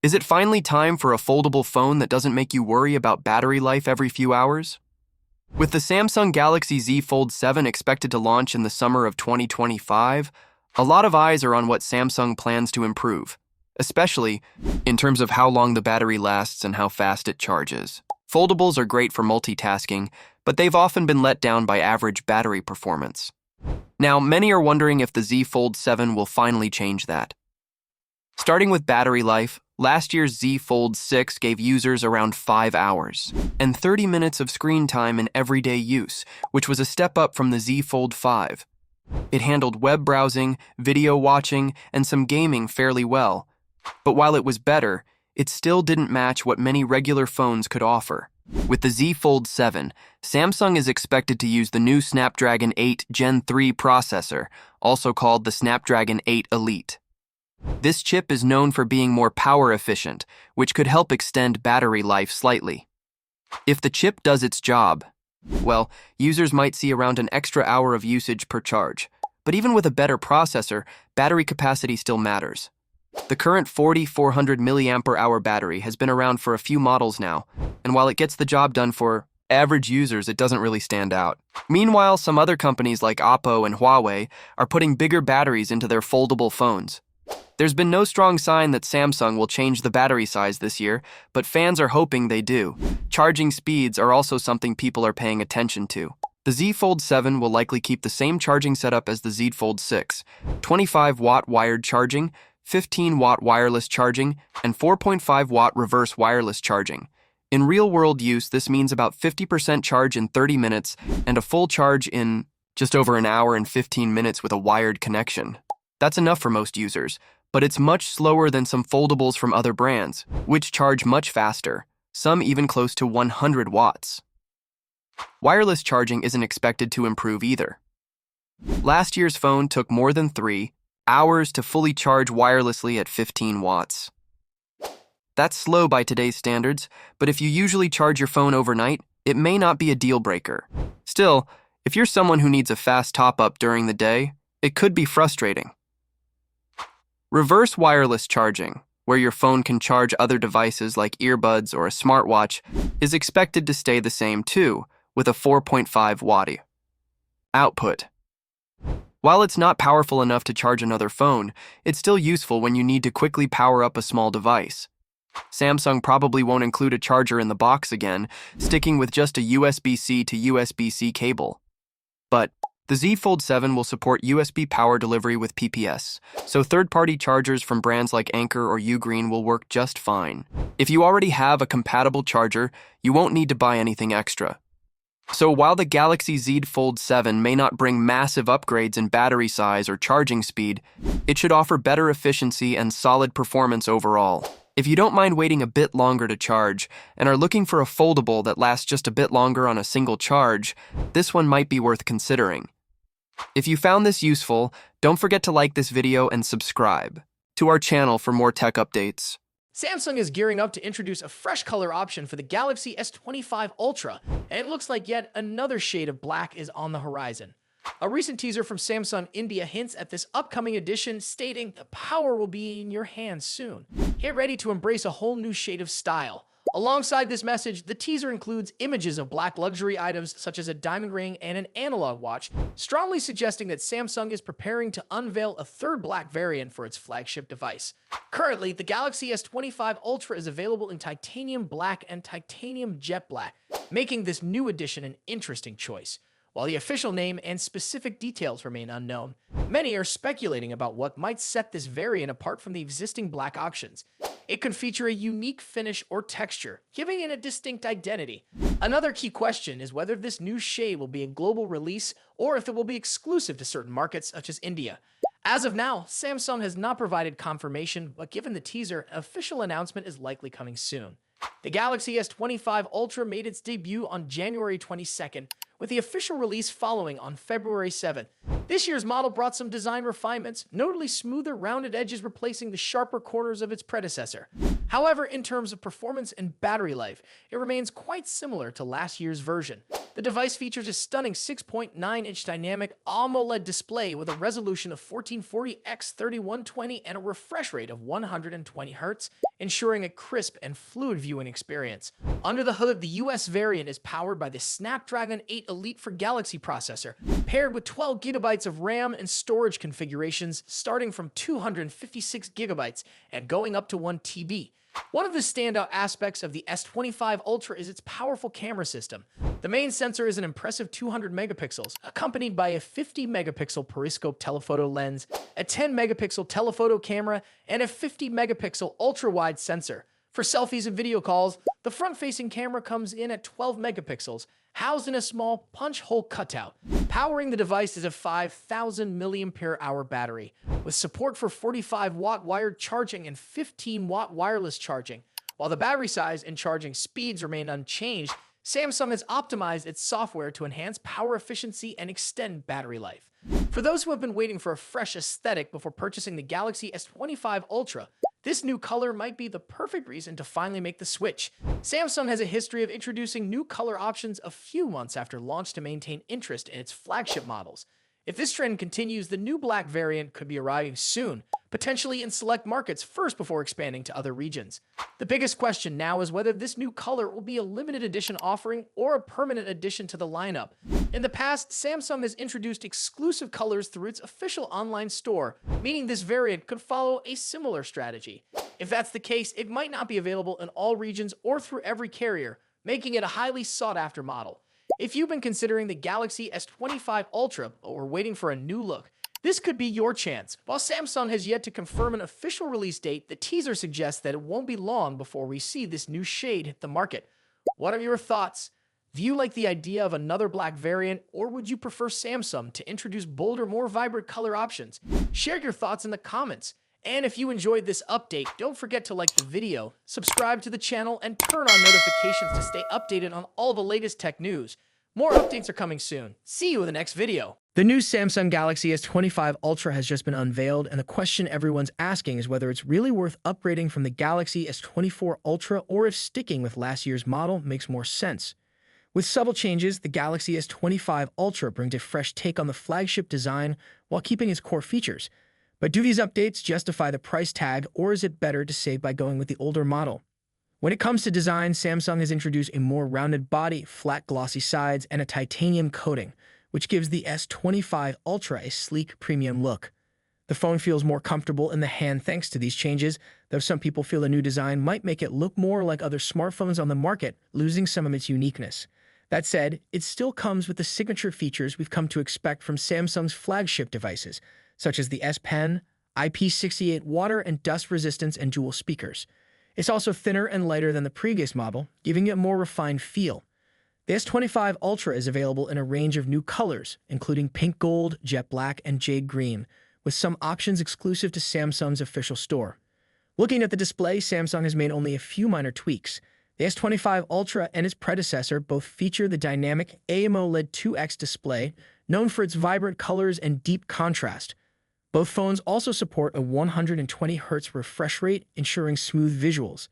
Is it finally time for a foldable phone that doesn't make you worry about battery life every few hours? With the Samsung Galaxy Z Fold 7 expected to launch in the summer of 2025, a lot of eyes are on what Samsung plans to improve, especially in terms of how long the battery lasts and how fast it charges. Foldables are great for multitasking, but they've often been let down by average battery performance. Now, many are wondering if the Z Fold 7 will finally change that. Starting with battery life, last year's Z Fold 6 gave users around 5 hours and 30 minutes of screen time in everyday use, which was a step up from the Z Fold 5. It handled web browsing, video watching, and some gaming fairly well. But while it was better, it still didn't match what many regular phones could offer. With the Z Fold 7, Samsung is expected to use the new Snapdragon 8 Gen 3 processor, also called the Snapdragon 8 Elite. This chip is known for being more power efficient, which could help extend battery life slightly. If the chip does its job, well, users might see around an extra hour of usage per charge. But even with a better processor, battery capacity still matters. The current 4,400 mAh battery has been around for a few models now, and while it gets the job done for average users, it doesn't really stand out. Meanwhile, some other companies like Oppo and Huawei are putting bigger batteries into their foldable phones. There's been no strong sign that Samsung will change the battery size this year, but fans are hoping they do. Charging speeds are also something people are paying attention to. The Z Fold 7 will likely keep the same charging setup as the Z Fold 6, 25-watt wired charging, 15-watt wireless charging, and 4.5-watt reverse wireless charging. In real-world use, this means about 50% charge in 30 minutes and a full charge in just over an hour and 15 minutes with a wired connection. That's enough for most users, but it's much slower than some foldables from other brands, which charge much faster, some even close to 100 watts. Wireless charging isn't expected to improve either. Last year's phone took more than 3 hours to fully charge wirelessly at 15 watts. That's slow by today's standards, but if you usually charge your phone overnight, it may not be a deal breaker. Still, if you're someone who needs a fast top-up during the day, it could be frustrating. Reverse wireless charging, where your phone can charge other devices like earbuds or a smartwatch, is expected to stay the same too, with a 4.5-watt output. While it's not powerful enough to charge another phone, it's still useful when you need to quickly power up a small device. Samsung probably won't include a charger in the box again, sticking with just a USB-C to USB-C cable. But the Z Fold 7 will support USB power delivery with PPS, so third-party chargers from brands like Anker or Ugreen will work just fine. If you already have a compatible charger, you won't need to buy anything extra. So while the Galaxy Z Fold 7 may not bring massive upgrades in battery size or charging speed, it should offer better efficiency and solid performance overall. If you don't mind waiting a bit longer to charge and are looking for a foldable that lasts just a bit longer on a single charge, this one might be worth considering. If you found this useful, don't forget to like this video and subscribe to our channel for more tech updates. Samsung is gearing up to introduce a fresh color option for the Galaxy S25 Ultra, and it looks like yet another shade of black is on the horizon. A recent teaser from Samsung India hints at this upcoming edition, stating the power will be in your hands soon. Get ready to embrace a whole new shade of style. Alongside this message, the teaser includes images of black luxury items such as a diamond ring and an analog watch, strongly suggesting that Samsung is preparing to unveil a third black variant for its flagship device. Currently, the Galaxy S25 Ultra is available in titanium black and titanium jet black, making this new edition an interesting choice. While the official name and specific details remain unknown, many are speculating about what might set this variant apart from the existing black options. It could feature a unique finish or texture, giving it a distinct identity. Another key question is whether this new shade will be a global release or if it will be exclusive to certain markets such as India. As of now, Samsung has not provided confirmation, but given the teaser, an official announcement is likely coming soon. The Galaxy S25 Ultra made its debut on January 22nd, with the official release following on February 7th. This year's model brought some design refinements, notably smoother, rounded edges replacing the sharper corners of its predecessor. However, in terms of performance and battery life, it remains quite similar to last year's version. The device features a stunning 6.9-inch dynamic AMOLED display with a resolution of 1440 x 3120 and a refresh rate of 120 Hz ensuring a crisp and fluid viewing experience. Under the hood, the US variant is powered by the Snapdragon 8 Elite for Galaxy processor, paired with 12 gigabytes of RAM and storage configurations starting from 256 gigabytes and going up to 1 TB. One of the standout aspects of the S25 Ultra is its powerful camera system. The main sensor is an impressive 200 megapixels, accompanied by a 50 megapixel periscope telephoto lens, a 10 megapixel telephoto camera, and a 50 megapixel ultra-wide sensor. For selfies and video calls, the front-facing camera comes in at 12 megapixels, housed in a small punch-hole cutout. Powering the device is a 5,000 mAh battery, with support for 45-watt wired charging and 15-watt wireless charging. While the battery size and charging speeds remain unchanged, Samsung has optimized its software to enhance power efficiency and extend battery life. For those who have been waiting for a fresh aesthetic before purchasing the Galaxy S25 Ultra, this new color might be the perfect reason to finally make the switch. Samsung has a history of introducing new color options a few months after launch to maintain interest in its flagship models. If this trend continues, the new black variant could be arriving soon, potentially in select markets first before expanding to other regions. The biggest question now is whether this new color will be a limited edition offering or a permanent addition to the lineup. In the past, Samsung has introduced exclusive colors through its official online store, meaning this variant could follow a similar strategy. If that's the case, it might not be available in all regions or through every carrier, making it a highly sought-after model. If you've been considering the Galaxy S25 Ultra or waiting for a new look, this could be your chance. While Samsung has yet to confirm an official release date, the teaser suggests that it won't be long before we see this new shade hit the market. What are your thoughts? Do you like the idea of another black variant, or would you prefer Samsung to introduce bolder, more vibrant color options? Share your thoughts in the comments. And if you enjoyed this update, don't forget to like the video, subscribe to the channel, and turn on notifications to stay updated on all the latest tech news. More updates are coming soon. See you in the next video. The new Samsung Galaxy S25 Ultra has just been unveiled, and the question everyone's asking is whether it's really worth upgrading from the Galaxy S24 Ultra or if sticking with last year's model makes more sense. With subtle changes, the Galaxy S25 Ultra brings a fresh take on the flagship design while keeping its core features. But do these updates justify the price tag, or is it better to save by going with the older model? When it comes to design, Samsung has introduced a more rounded body, flat glossy sides, and a titanium coating, which gives the S25 Ultra a sleek, premium look. The phone feels more comfortable in the hand thanks to these changes, though some people feel the new design might make it look more like other smartphones on the market, losing some of its uniqueness. That said, it still comes with the signature features we've come to expect from Samsung's flagship devices, such as the S Pen, IP68 water and dust resistance, and dual speakers. It's also thinner and lighter than the previous model, giving it a more refined feel. The S25 Ultra is available in a range of new colors, including pink gold, jet black, and jade green, with some options exclusive to Samsung's official store. Looking at the display, Samsung has made only a few minor tweaks. The S25 Ultra and its predecessor both feature the dynamic AMOLED 2X display, known for its vibrant colors and deep contrast. Both phones also support a 120Hz refresh rate, ensuring smooth visuals.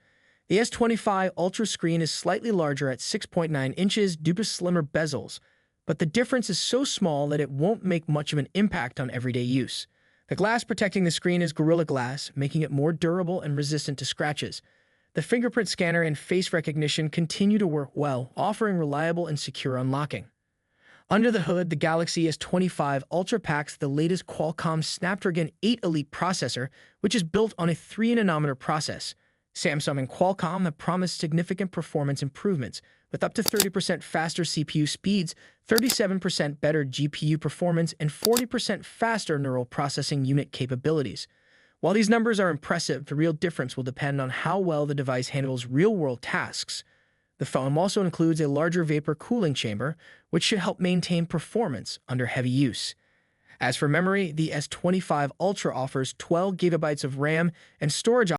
The S25 Ultra screen is slightly larger at 6.9 inches due to slimmer bezels, but the difference is so small that it won't make much of an impact on everyday use. The glass protecting the screen is Gorilla Glass, making it more durable and resistant to scratches. The fingerprint scanner and face recognition continue to work well, offering reliable and secure unlocking. Under the hood, the Galaxy S25 Ultra packs the latest Qualcomm Snapdragon 8 Elite processor, which is built on a 3-nanometer process. Samsung and Qualcomm have promised significant performance improvements, with up to 30% faster CPU speeds, 37% better GPU performance, and 40% faster neural processing unit capabilities. While these numbers are impressive, the real difference will depend on how well the device handles real-world tasks. The phone also includes a larger vapor cooling chamber, which should help maintain performance under heavy use. As for memory, the S25 Ultra offers 12 GB of RAM and storage